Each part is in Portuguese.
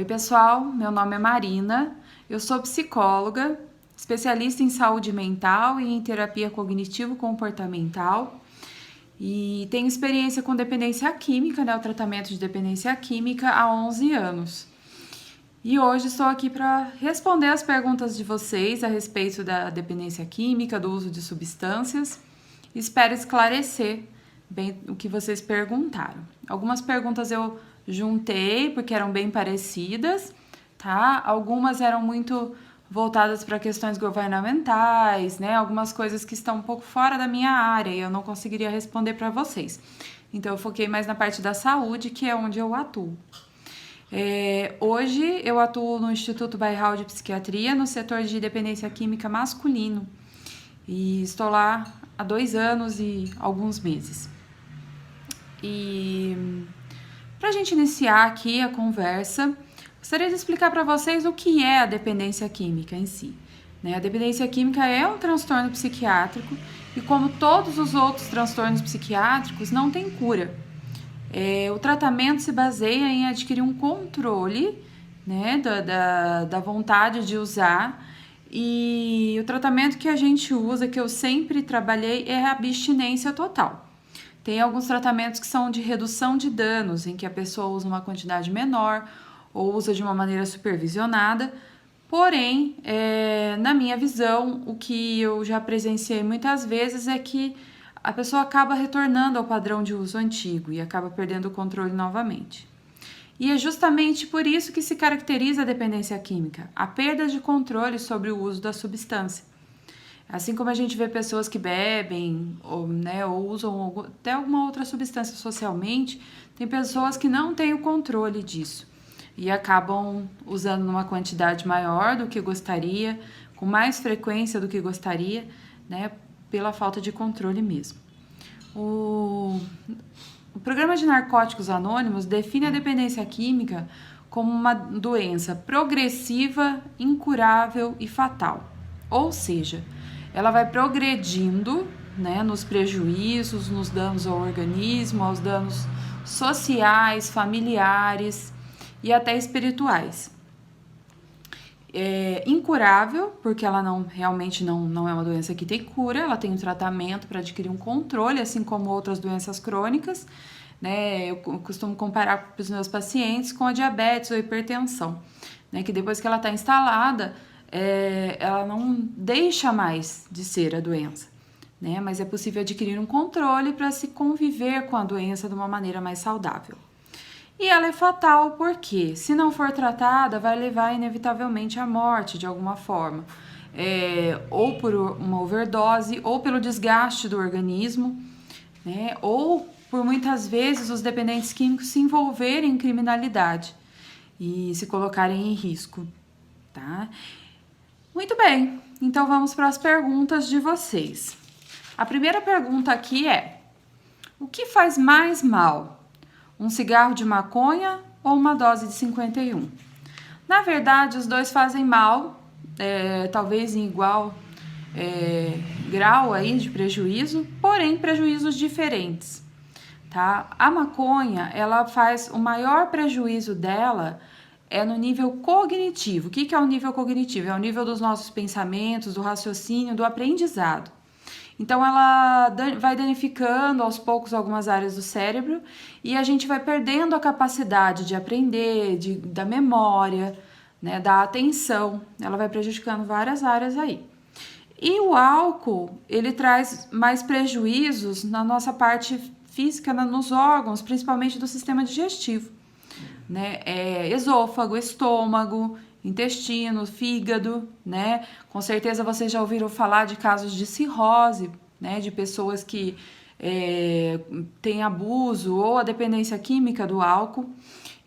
pessoal, meu nome é Marina, eu sou psicóloga, especialista em saúde mental e em terapia cognitivo-comportamental e tenho experiência com dependência química, o tratamento de dependência química há 11 anos. E hoje estou aqui para responder as perguntas de vocês a respeito da dependência química, do uso de substâncias. Espero esclarecer bem o que vocês perguntaram. Algumas perguntas eu juntei porque eram bem parecidas, tá? Algumas eram muito voltadas para questões governamentais, né? Algumas coisas que estão um pouco fora da minha área e eu não conseguiria responder para vocês. Então eu foquei mais na parte da saúde, que é onde eu atuo. Hoje eu atuo no Instituto Bairral de Psiquiatria, no setor de dependência química masculino. E estou lá há 2 anos e alguns meses. E para a gente iniciar aqui a conversa, gostaria de explicar para vocês o que é a dependência química em si. A dependência química é um transtorno psiquiátrico e, como todos os outros transtornos psiquiátricos, não tem cura. O tratamento se baseia em adquirir um controle, né, da vontade de usar, e o tratamento que a gente usa, que eu sempre trabalhei, é a abstinência total. Tem alguns tratamentos que são de redução de danos, em que a pessoa usa uma quantidade menor ou usa de uma maneira supervisionada. Porém, na minha visão, o que eu já presenciei muitas vezes é que a pessoa acaba retornando ao padrão de uso antigo e acaba perdendo o controle novamente. E é justamente por isso que se caracteriza a dependência química, a perda de controle sobre o uso da substância. Assim como a gente vê pessoas que bebem ou usam até alguma outra substância socialmente, tem pessoas que não têm o controle disso e acabam usando numa quantidade maior do que gostaria, com mais frequência do que gostaria, né, pela falta de controle mesmo. O Programa de Narcóticos Anônimos define a dependência química como uma doença progressiva, incurável e fatal. Ou seja, ela vai progredindo, né, nos prejuízos, nos danos ao organismo, aos danos sociais, familiares e até espirituais. É incurável, porque ela realmente não é uma doença que tem cura, ela tem um tratamento para adquirir um controle, assim como outras doenças crônicas, né? Eu costumo comparar para os meus pacientes com a diabetes ou hipertensão, né? Que depois que ela está instalada, ela não deixa mais de ser a doença, né? Mas é possível adquirir um controle para se conviver com a doença de uma maneira mais saudável. E ela é fatal porque, se não for tratada, vai levar inevitavelmente à morte de alguma forma, ou por uma overdose, ou pelo desgaste do organismo, né? Ou por muitas vezes os dependentes químicos se envolverem em criminalidade e se colocarem em risco, tá? Muito bem, então vamos para as perguntas de vocês. A primeira pergunta aqui é: o que faz mais mal? Um cigarro de maconha ou uma dose de 51? Na verdade, os dois fazem mal, talvez em igual grau aí de prejuízo, porém prejuízos diferentes, tá? A maconha, ela faz o maior prejuízo dela no nível cognitivo. O que é o nível cognitivo? É o nível dos nossos pensamentos, do raciocínio, do aprendizado. Então, ela vai danificando aos poucos algumas áreas do cérebro e a gente vai perdendo a capacidade de aprender, da memória, né, da atenção. Ela vai prejudicando várias áreas aí. E o álcool, ele traz mais prejuízos na nossa parte física, nos órgãos, principalmente do sistema digestivo, né? Esôfago, estômago, intestino, fígado, né? Com certeza vocês já ouviram falar de casos de cirrose, né? De pessoas que têm abuso ou a dependência química do álcool.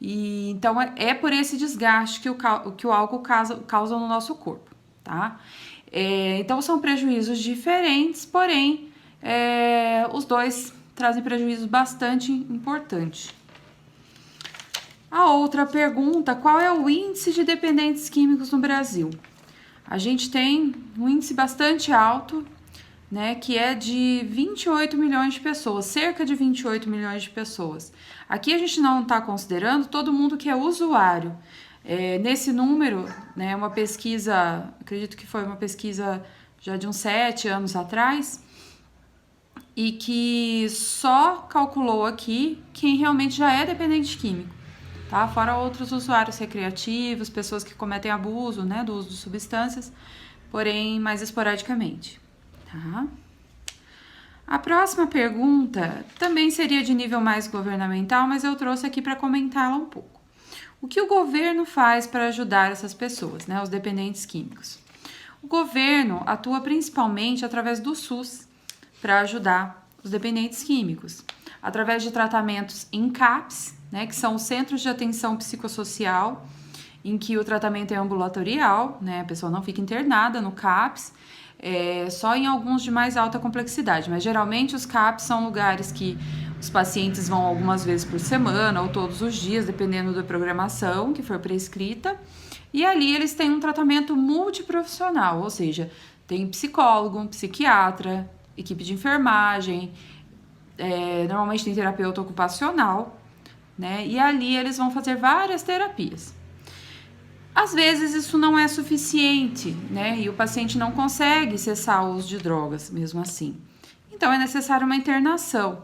E então é por esse desgaste que o álcool causa no nosso corpo, tá? Então são prejuízos diferentes, porém os dois trazem prejuízos bastante importantes. A outra pergunta: qual é o índice de dependentes químicos no Brasil? A gente tem um índice bastante alto, né, que é de 28 milhões de pessoas, cerca de 28 milhões de pessoas. Aqui a gente não está considerando todo mundo que é usuário. Nesse número, né, uma pesquisa, acredito que foi uma pesquisa já de uns 7 anos atrás, e que só calculou aqui quem realmente já é dependente químico, tá? Fora outros usuários recreativos, pessoas que cometem abuso, né, do uso de substâncias, porém mais esporadicamente, tá? A próxima pergunta também seria de nível mais governamental, mas eu trouxe aqui para comentá-la um pouco. O que o governo faz para ajudar essas pessoas, né, os dependentes químicos? O governo atua principalmente através do SUS para ajudar os dependentes químicos, através de tratamentos em CAPS, né, que são os Centros de Atenção Psicossocial, em que o tratamento é ambulatorial, né, a pessoa não fica internada no CAPS, só em alguns de mais alta complexidade, mas geralmente os CAPs são lugares que os pacientes vão algumas vezes por semana ou todos os dias, dependendo da programação que for prescrita, e ali eles têm um tratamento multiprofissional, ou seja, tem psicólogo, psiquiatra, equipe de enfermagem, normalmente tem terapeuta ocupacional, né, e ali eles vão fazer várias terapias. Às vezes isso não é suficiente, né? E o paciente não consegue cessar o uso de drogas, mesmo assim. Então é necessária uma internação,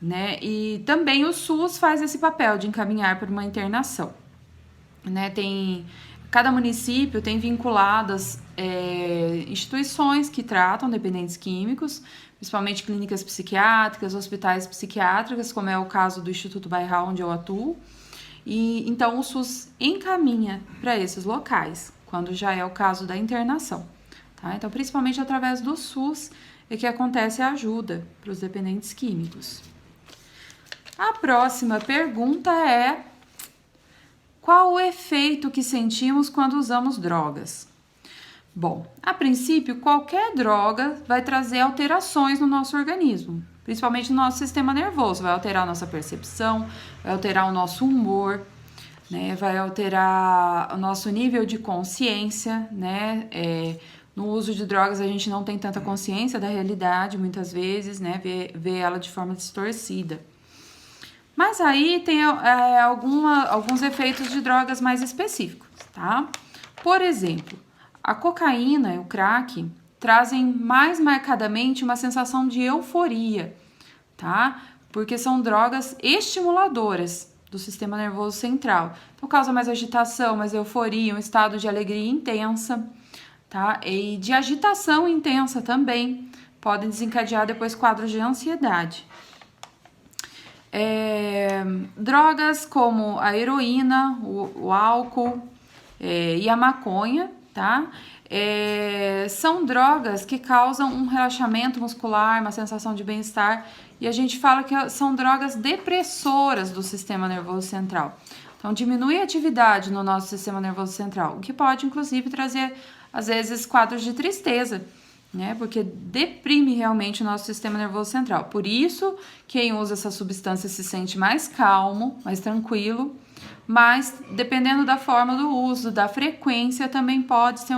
né? E também o SUS faz esse papel de encaminhar para uma internação, né? Cada município tem vinculadas instituições que tratam dependentes químicos, principalmente clínicas psiquiátricas, hospitais psiquiátricos, como é o caso do Instituto Bairral, onde eu atuo. E então o SUS encaminha para esses locais, quando já é o caso da internação, tá? Então, principalmente através do SUS é que acontece a ajuda para os dependentes químicos. A próxima pergunta é: qual o efeito que sentimos quando usamos drogas? Bom, a princípio, qualquer droga vai trazer alterações no nosso organismo, principalmente no nosso sistema nervoso. Vai alterar a nossa percepção, vai alterar o nosso humor, né? Vai alterar o nosso nível de consciência, né? No uso de drogas a gente não tem tanta consciência da realidade, muitas vezes, né? Vê ela de forma distorcida. Mas aí tem alguns efeitos de drogas mais específicos, tá? Por exemplo, a cocaína e o crack trazem mais marcadamente uma sensação de euforia, tá? Porque são drogas estimuladoras do sistema nervoso central. Então, causa mais agitação, mais euforia, um estado de alegria intensa, tá? E de agitação intensa também. Podem desencadear depois quadros de ansiedade. Drogas como a heroína, o álcool e a maconha, tá? São drogas que causam um relaxamento muscular, uma sensação de bem-estar, e a gente fala que são drogas depressoras do sistema nervoso central. Então, diminui a atividade no nosso sistema nervoso central, o que pode, inclusive, trazer, às vezes, quadros de tristeza, né? Porque deprime realmente o nosso sistema nervoso central. Por isso, quem usa essa substância se sente mais calmo, mais tranquilo, mas dependendo da forma do uso, da frequência, também pode ser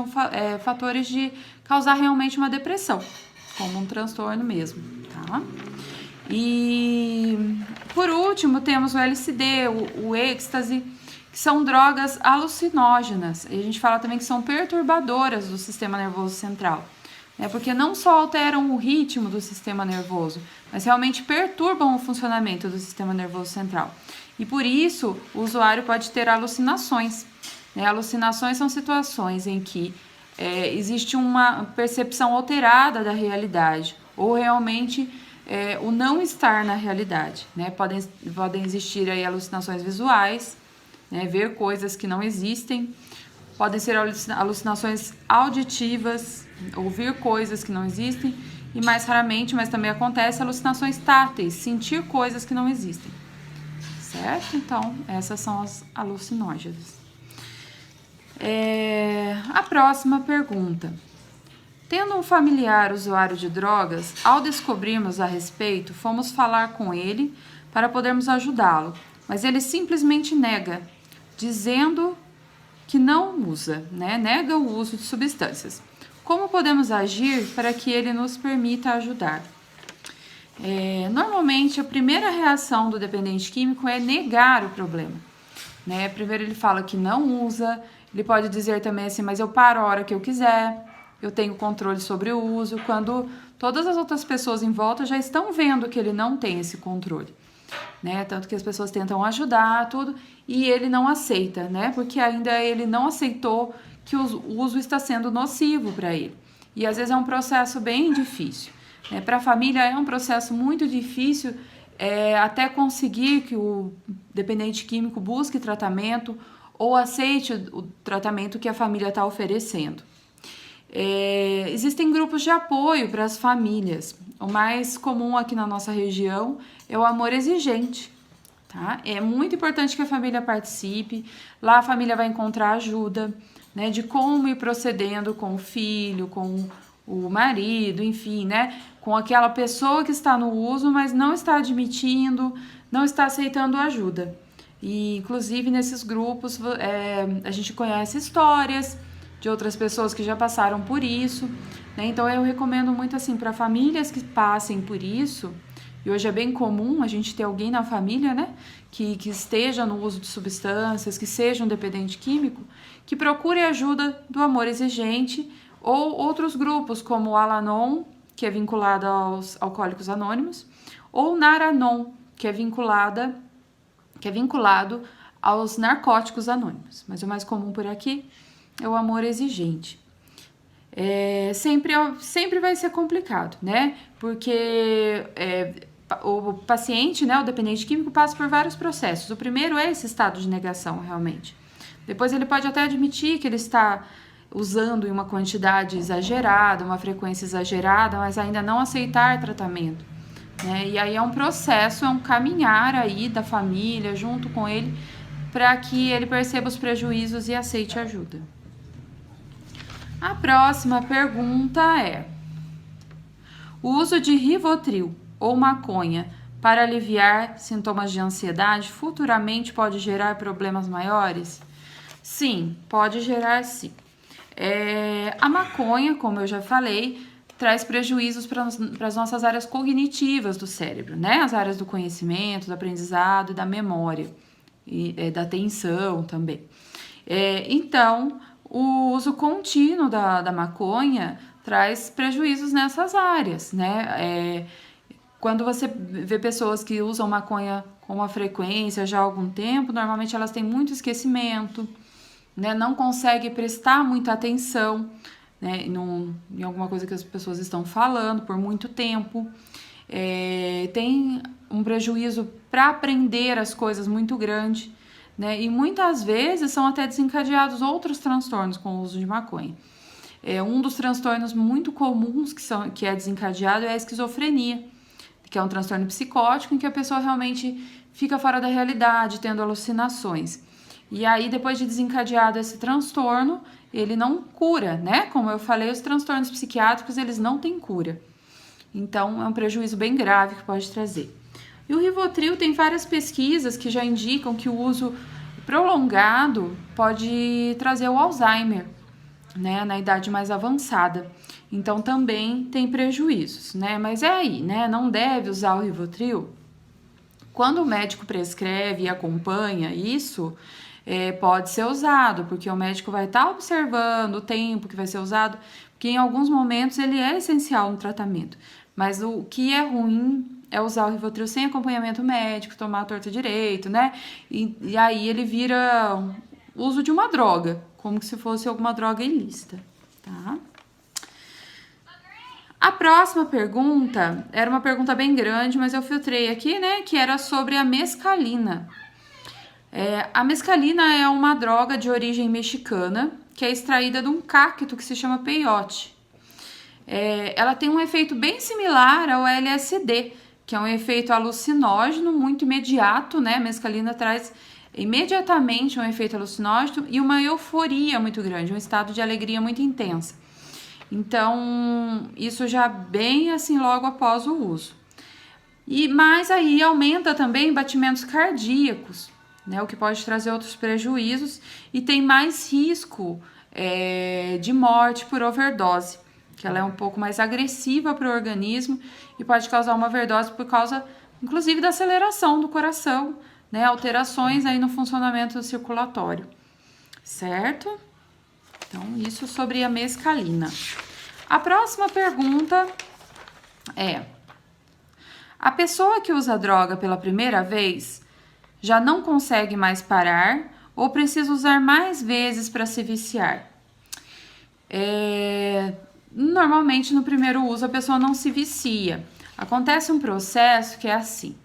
fatores de causar realmente uma depressão, como um transtorno mesmo, tá? E por último temos o LSD, o êxtase, que são drogas alucinógenas. E a gente fala também que são perturbadoras do sistema nervoso central, né? Porque não só alteram o ritmo do sistema nervoso, mas realmente perturbam o funcionamento do sistema nervoso central. E por isso, o usuário pode ter alucinações, né? Alucinações são situações em que existe uma percepção alterada da realidade, ou realmente o não estar na realidade, né? Podem existir aí alucinações visuais, né? Ver coisas que não existem, podem ser alucinações auditivas, ouvir coisas que não existem, e mais raramente, mas também acontece, alucinações táteis, sentir coisas que não existem. Certo? Então, essas são as alucinógenas. A próxima pergunta. Tendo um familiar usuário de drogas, ao descobrirmos a respeito, fomos falar com ele para podermos ajudá-lo, mas ele simplesmente nega, dizendo que não usa, né? Nega o uso de substâncias. Como podemos agir para que ele nos permita ajudar? Normalmente, a primeira reação do dependente químico é negar o problema, né? Primeiro ele fala que não usa, ele pode dizer também assim, mas eu paro a hora que eu quiser, eu tenho controle sobre o uso, quando todas as outras pessoas em volta já estão vendo que ele não tem esse controle, né? Tanto que as pessoas tentam ajudar, tudo, e ele não aceita, né? Porque ainda ele não aceitou que o uso está sendo nocivo para ele. E às vezes é um processo bem difícil, né? Para a família é um processo muito difícil, até conseguir que o dependente químico busque tratamento ou aceite o tratamento que a família está oferecendo. Existem grupos de apoio para as famílias. O mais comum aqui na nossa região é o amor exigente, tá? É muito importante que a família participe. Lá a família vai encontrar ajuda, né, de como ir procedendo com o filho, com o marido, enfim, né, com aquela pessoa que está no uso, mas não está admitindo, não está aceitando ajuda. E, inclusive, nesses grupos, a gente conhece histórias de outras pessoas que já passaram por isso, né? Então, eu recomendo muito, assim, para famílias que passem por isso, e hoje é bem comum a gente ter alguém na família, né, que esteja no uso de substâncias, que seja um dependente químico, que procure ajuda do Amor Exigente ou outros grupos, como o Al-Anon, que é vinculado aos Alcoólicos Anônimos, ou Nar-Anon, que é vinculado aos Narcóticos Anônimos. Mas o mais comum por aqui é o Amor Exigente. Sempre vai ser complicado, né? Porque o paciente, né, o dependente químico, passa por vários processos. O primeiro é esse estado de negação, realmente. Depois ele pode até admitir que ele está usando em uma quantidade exagerada, uma frequência exagerada, mas ainda não aceitar tratamento, né? E aí é um processo, é um caminhar aí da família junto com ele para que ele perceba os prejuízos e aceite ajuda. A próxima pergunta é: o uso de Rivotril ou maconha para aliviar sintomas de ansiedade futuramente pode gerar problemas maiores? Sim, pode gerar sim. A maconha, como eu já falei, traz prejuízos para as nossas áreas cognitivas do cérebro, né? As áreas do conhecimento, do aprendizado e da memória, e da atenção também. Então, o uso contínuo da maconha traz prejuízos nessas áreas, né? Quando você vê pessoas que usam maconha com uma frequência já há algum tempo, normalmente elas têm muito esquecimento, né? Não conseguem prestar muita atenção, né, em alguma coisa que as pessoas estão falando por muito tempo. Tem um prejuízo para aprender as coisas muito grande, né? E muitas vezes são até desencadeados outros transtornos com o uso de maconha. Um dos transtornos muito comuns que é desencadeado é a esquizofrenia, que é um transtorno psicótico em que a pessoa realmente fica fora da realidade, tendo alucinações. E aí, depois de desencadeado esse transtorno, ele não cura, né? Como eu falei, os transtornos psiquiátricos, eles não têm cura. Então, é um prejuízo bem grave que pode trazer. E o Rivotril tem várias pesquisas que já indicam que o uso prolongado pode trazer o Alzheimer, né? Na idade mais avançada. Então, também tem prejuízos, né? Mas aí, né? Não deve usar o Rivotril. Quando o médico prescreve e acompanha isso, pode ser usado, porque o médico vai estar observando o tempo que vai ser usado, porque em alguns momentos ele é essencial no tratamento. Mas o que é ruim é usar o Rivotril sem acompanhamento médico, tomar a torta direito, né? E aí ele vira uso de uma droga, como se fosse alguma droga ilícita, tá? A próxima pergunta era uma pergunta bem grande, mas eu filtrei aqui, né? Que era sobre a mescalina. A mescalina é uma droga de origem mexicana que é extraída de um cacto que se chama peyote. Ela tem um efeito bem similar ao LSD, que é um efeito alucinógeno muito imediato, né? A mescalina traz imediatamente um efeito alucinógeno e uma euforia muito grande, um estado de alegria muito intensa. Então, isso já bem assim logo após o uso. Mas aí aumenta também batimentos cardíacos, né, o que pode trazer outros prejuízos e tem mais risco de morte por overdose, que ela é um pouco mais agressiva para o organismo e pode causar uma overdose por causa, inclusive, da aceleração do coração, né, alterações aí no funcionamento circulatório, certo? Então, isso sobre a mescalina. A próxima pergunta é: a pessoa que usa droga pela primeira vez já não consegue mais parar ou precisa usar mais vezes para se viciar? Normalmente, no primeiro uso, a pessoa não se vicia. Acontece um processo que é assim.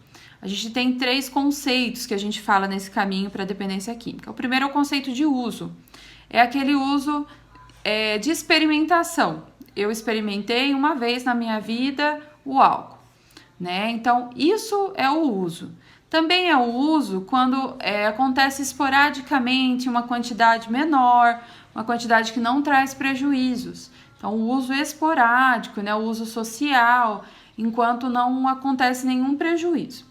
A gente tem 3 conceitos que a gente fala nesse caminho para a dependência química. O primeiro é o conceito de uso. É aquele uso de experimentação. Eu experimentei uma vez na minha vida o álcool, né? Então, isso é o uso. Também é o uso quando acontece esporadicamente, uma quantidade menor, uma quantidade que não traz prejuízos. Então, o uso esporádico, né? O uso social, enquanto não acontece nenhum prejuízo.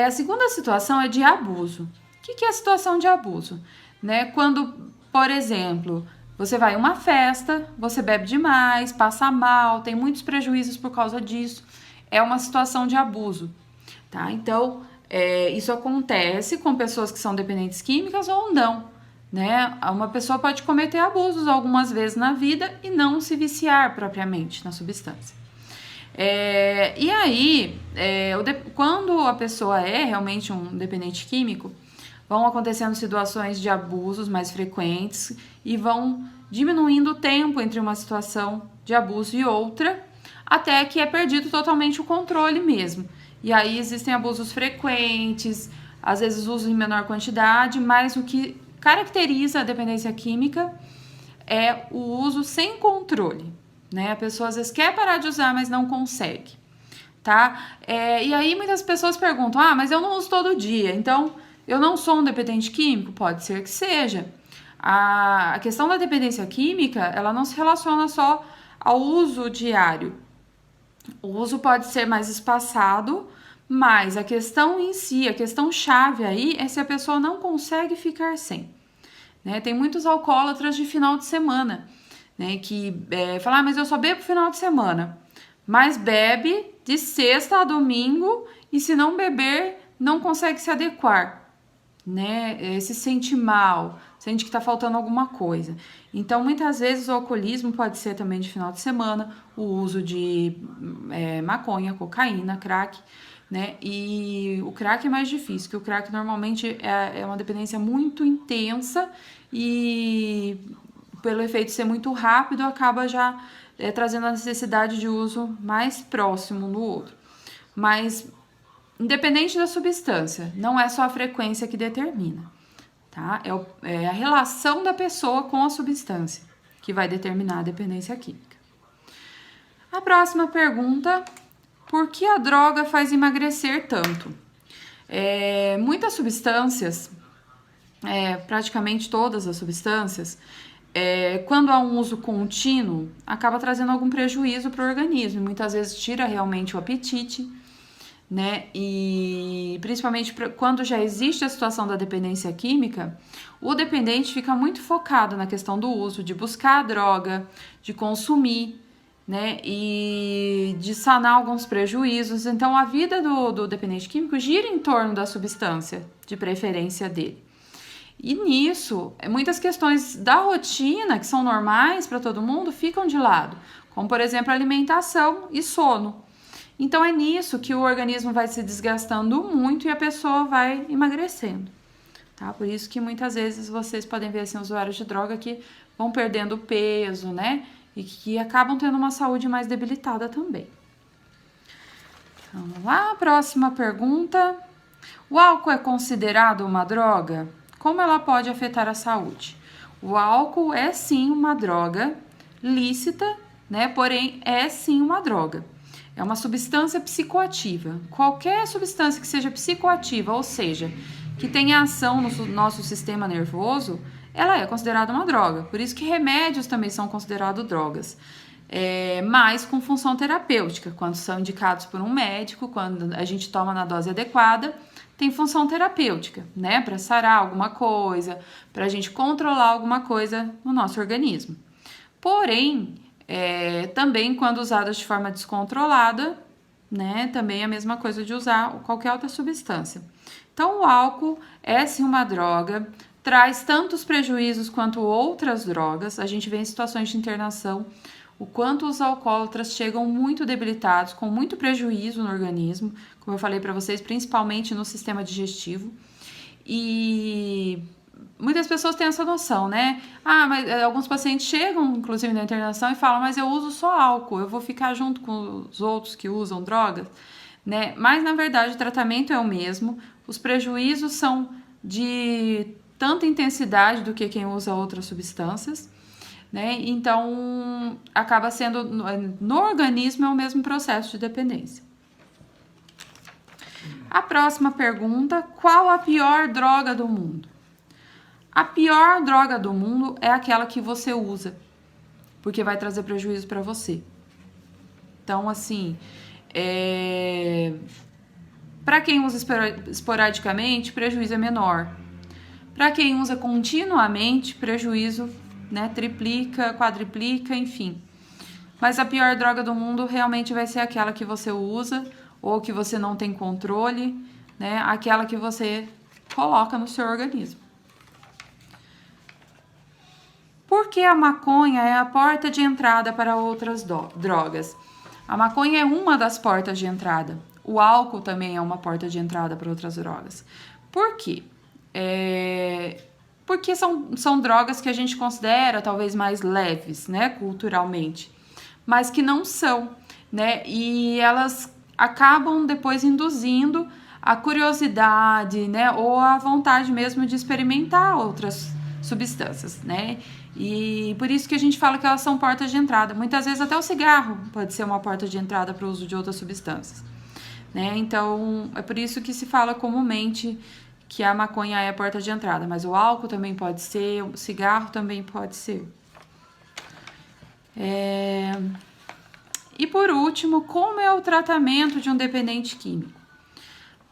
A segunda situação é de abuso. O que é a situação de abuso? Né? Quando, por exemplo, você vai a uma festa, você bebe demais, passa mal, tem muitos prejuízos por causa disso. É uma situação de abuso, tá? Então, isso acontece com pessoas que são dependentes químicas ou não, né? Uma pessoa pode cometer abusos algumas vezes na vida e não se viciar propriamente na substância. E aí, quando a pessoa é realmente um dependente químico, vão acontecendo situações de abusos mais frequentes e vão diminuindo o tempo entre uma situação de abuso e outra, até que é perdido totalmente o controle mesmo. E aí existem abusos frequentes, às vezes uso em menor quantidade, mas o que caracteriza a dependência química é o uso sem controle, né? A pessoa às vezes quer parar de usar, mas não consegue, tá? E aí muitas pessoas perguntam: mas eu não uso todo dia, então eu não sou um dependente químico? Pode ser que seja. A questão da dependência química, ela não se relaciona só ao uso diário. O uso pode ser mais espaçado, mas a questão em si, a questão chave aí é se a pessoa não consegue ficar sem. Né? Tem muitos alcoólatras de final de semana, né, que falam: mas eu só bebo final de semana. Mas bebe de sexta a domingo e se não beber, não consegue se adequar. Né? Se sente mal, sente que está faltando alguma coisa. Então, muitas vezes o alcoolismo pode ser também de final de semana, o uso de maconha, cocaína, crack, né? E o crack é mais difícil, porque o crack normalmente é uma dependência muito intensa e pelo efeito ser muito rápido, acaba já trazendo a necessidade de uso mais próximo no outro. Mas independente da substância, não é só a frequência que determina, tá? É a relação da pessoa com a substância que vai determinar a dependência química. A próxima pergunta: por que a droga faz emagrecer tanto? Muitas substâncias, praticamente todas as substâncias, quando há um uso contínuo, acaba trazendo algum prejuízo para o organismo. Muitas vezes tira realmente o apetite, né? E principalmente quando já existe a situação da dependência química, o dependente fica muito focado na questão do uso, de buscar a droga, de consumir, né? E de sanar alguns prejuízos. Então, a vida do dependente químico gira em torno da substância, de preferência dele. E nisso, muitas questões da rotina, que são normais para todo mundo, ficam de lado, como, por exemplo, alimentação e sono. Então, é nisso que o organismo vai se desgastando muito e a pessoa vai emagrecendo, tá? Por isso que muitas vezes vocês podem ver assim, usuários de droga que vão perdendo peso, né? E que acabam tendo uma saúde mais debilitada também. Então, vamos lá, próxima pergunta. O álcool é considerado uma droga? Como ela pode afetar a saúde? O álcool é sim uma droga lícita, né? Porém, é sim uma droga. É uma substância psicoativa. Qualquer substância que seja psicoativa, ou seja, que tenha ação no nosso sistema nervoso, ela é considerada uma droga. Por isso que remédios também são considerados drogas. Mas com função terapêutica, quando são indicados por um médico, quando a gente toma na dose adequada, tem função terapêutica, né? Para sarar alguma coisa, para a gente controlar alguma coisa no nosso organismo. Porém, também quando usadas de forma descontrolada, né? Também é a mesma coisa de usar qualquer outra substância. Então, o álcool é sim uma droga, traz tantos prejuízos quanto outras drogas. A gente vê em situações de internação o quanto os alcoólatras chegam muito debilitados, com muito prejuízo no organismo, como eu falei para vocês, principalmente no sistema digestivo. E muitas pessoas têm essa noção, né? Mas alguns pacientes chegam, inclusive, na internação e falam, mas eu uso só álcool, eu vou ficar junto com os outros que usam drogas, né? Mas, na verdade, o tratamento é o mesmo, os prejuízos são de tanta intensidade do que quem usa outras substâncias, né? Então, acaba sendo, no organismo, é o mesmo processo de dependência. A próxima pergunta, qual a pior droga do mundo? A pior droga do mundo é aquela que você usa, porque vai trazer prejuízo para você. Então, assim, para quem usa esporadicamente, prejuízo é menor. Para quem usa continuamente, prejuízo, né, triplica, quadriplica, enfim. Mas a pior droga do mundo realmente vai ser aquela que você usa ou que você não tem controle, né? Aquela que você coloca no seu organismo. Por que a maconha é a porta de entrada para outras drogas? A maconha é uma das portas de entrada. O álcool também é uma porta de entrada para outras drogas. Por quê? Porque são drogas que a gente considera talvez mais leves, né, culturalmente, mas que não são, né, e elas acabam depois induzindo a curiosidade, né, ou a vontade mesmo de experimentar outras substâncias, né, e por isso que a gente fala que elas são portas de entrada. Muitas vezes até o cigarro pode ser uma porta de entrada para o uso de outras substâncias, né, então é por isso que se fala comumente que a maconha é a porta de entrada, mas o álcool também pode ser, o cigarro também pode ser. E por último, como é o tratamento de um dependente químico?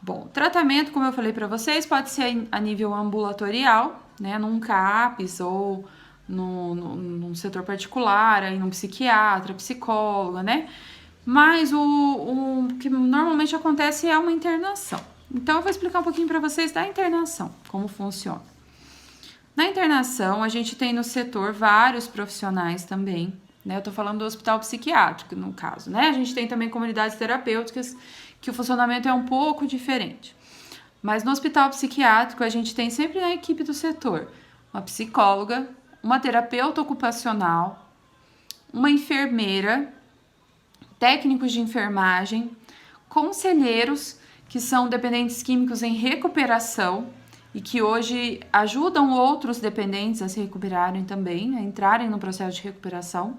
Bom, tratamento, como eu falei para vocês, pode ser a nível ambulatorial, né, num CAPS ou num setor particular, aí num psiquiatra, psicóloga, né? Mas o que normalmente acontece é uma internação. Então, eu vou explicar um pouquinho para vocês da internação, como funciona. Na internação, a gente tem no setor vários profissionais também, né? Eu tô falando do hospital psiquiátrico, no caso, né? A gente tem também comunidades terapêuticas, que o funcionamento é um pouco diferente. Mas no hospital psiquiátrico, a gente tem sempre na equipe do setor uma psicóloga, uma terapeuta ocupacional, uma enfermeira, técnicos de enfermagem, conselheiros, que são dependentes químicos em recuperação e que hoje ajudam outros dependentes a se recuperarem também, a entrarem no processo de recuperação.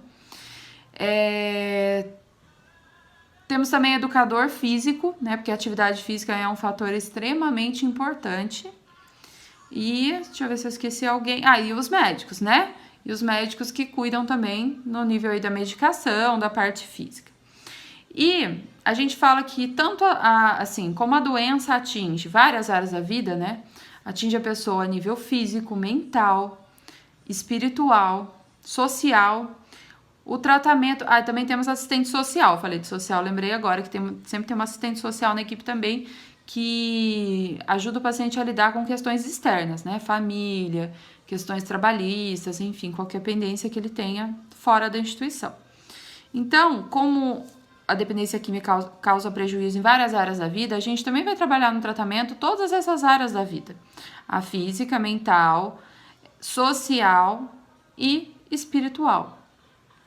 Temos também educador físico, né, porque a atividade física é um fator extremamente importante. E, deixa eu ver se eu esqueci alguém. E os médicos, né? E os médicos que cuidam também no nível aí da medicação, da parte física. E a gente fala que tanto assim, como a doença atinge várias áreas da vida, né? Atinge a pessoa a nível físico, mental, espiritual, social. O tratamento... também temos assistente social. Falei de social, lembrei agora que sempre tem uma assistente social na equipe também que ajuda o paciente a lidar com questões externas, né? Família, questões trabalhistas, enfim, qualquer pendência que ele tenha fora da instituição. Então, como a dependência química causa prejuízo em várias áreas da vida, a gente também vai trabalhar no tratamento todas essas áreas da vida. A física, mental, social e espiritual,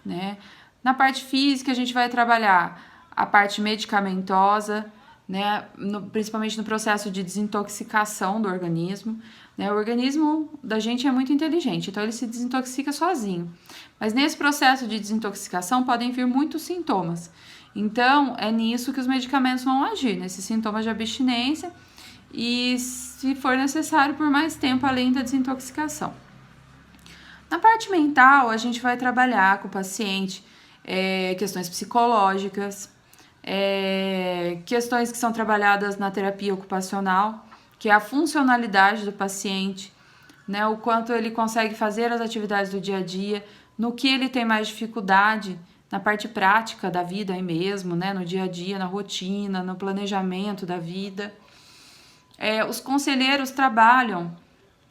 né? Na parte física, a gente vai trabalhar a parte medicamentosa, né? Principalmente no processo de desintoxicação do organismo, né? O organismo da gente é muito inteligente, então ele se desintoxica sozinho. Mas nesse processo de desintoxicação podem vir muitos sintomas. Então, é nisso que os medicamentos vão agir, nesses sintomas de abstinência e, se for necessário, por mais tempo além da desintoxicação. Na parte mental, a gente vai trabalhar com o paciente questões psicológicas, questões que são trabalhadas na terapia ocupacional, que é a funcionalidade do paciente, né, o quanto ele consegue fazer as atividades do dia a dia, no que ele tem mais dificuldade, na parte prática da vida aí mesmo, né? No dia a dia, na rotina, no planejamento da vida. Os conselheiros trabalham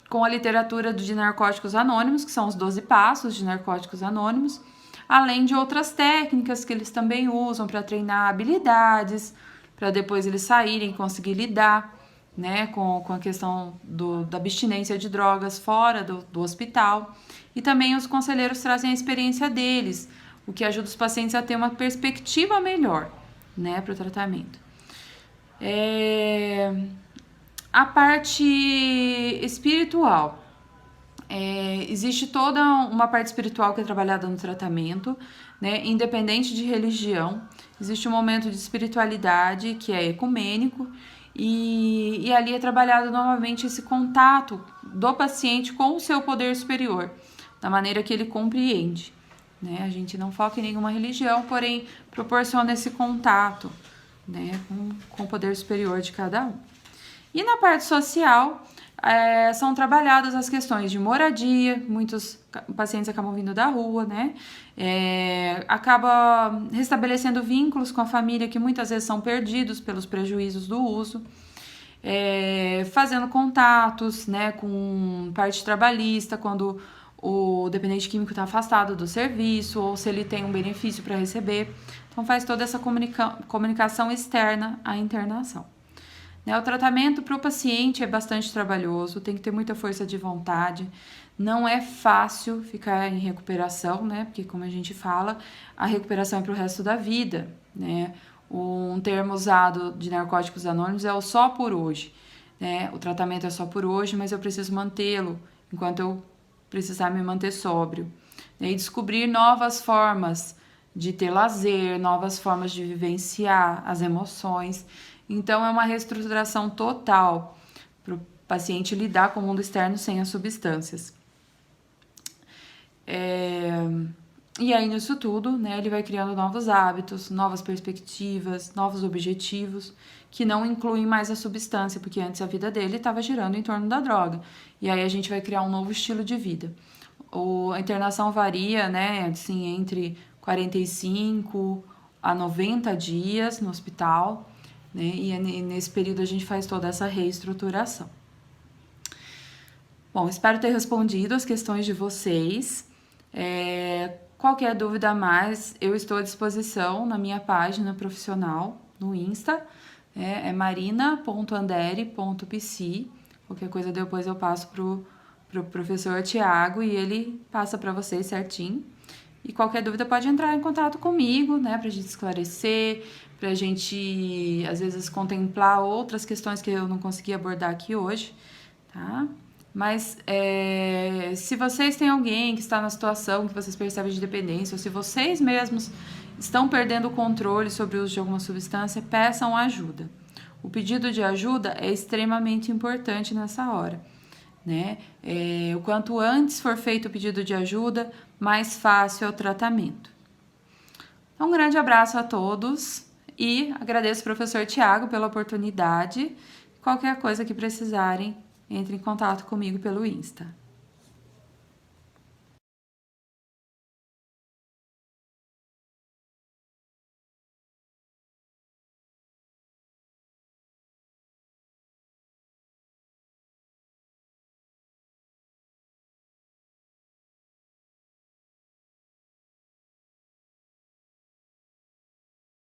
com a literatura de Narcóticos Anônimos, que são os 12 passos de Narcóticos Anônimos, além de outras técnicas que eles também usam para treinar habilidades, para depois eles saírem e conseguir lidar, né, com a questão da abstinência de drogas fora do hospital. E também os conselheiros trazem a experiência deles, o que ajuda os pacientes a ter uma perspectiva melhor, né, para o tratamento. A parte espiritual. Existe toda uma parte espiritual que é trabalhada no tratamento, né? Independente de religião. Existe um momento de espiritualidade que é ecumênico e ali é trabalhado novamente esse contato do paciente com o seu poder superior, da maneira que ele compreende, né? A gente não foca em nenhuma religião, porém proporciona esse contato, né, com o poder superior de cada um. E na parte social, são trabalhadas as questões de moradia, muitos pacientes acabam vindo da rua, né? Acaba restabelecendo vínculos com a família que muitas vezes são perdidos pelos prejuízos do uso, fazendo contatos, né, com parte trabalhista, quando o dependente químico está afastado do serviço ou se ele tem um benefício para receber. Então faz toda essa comunicação externa à internação. O tratamento para o paciente é bastante trabalhoso, tem que ter muita força de vontade. Não é fácil ficar em recuperação, né? Porque, como a gente fala, a recuperação é para o resto da vida, né? Um termo usado de Narcóticos Anônimos é o só por hoje, né? O tratamento é só por hoje, mas eu preciso mantê-lo enquanto eu precisar me manter sóbrio. E descobrir novas formas de ter lazer, novas formas de vivenciar as emoções. Então, é uma reestruturação total para o paciente lidar com o mundo externo sem as substâncias. E aí, nisso tudo, né, ele vai criando novos hábitos, novas perspectivas, novos objetivos, que não incluem mais a substância, porque antes a vida dele estava girando em torno da droga. E aí a gente vai criar um novo estilo de vida. A internação varia, né, assim, entre 45 a 90 dias no hospital, né? E nesse período a gente faz toda essa reestruturação. Bom, espero ter respondido as questões de vocês. Qualquer dúvida a mais, eu estou à disposição na minha página profissional, no Insta, é marina.andere.psi. Qualquer coisa depois eu passo pro professor Tiago e ele passa para vocês certinho. E qualquer dúvida pode entrar em contato comigo, né, pra gente esclarecer, pra gente, às vezes, contemplar outras questões que eu não consegui abordar aqui hoje, tá? Mas se vocês têm alguém que está na situação que vocês percebem de dependência, ou se vocês mesmos estão perdendo o controle sobre o uso de alguma substância, peçam ajuda. O pedido de ajuda é extremamente importante nessa hora, né? O quanto antes for feito o pedido de ajuda, mais fácil é o tratamento. Então, um grande abraço a todos e agradeço ao professor Tiago pela oportunidade. Qualquer coisa que precisarem, entre em contato comigo pelo Insta.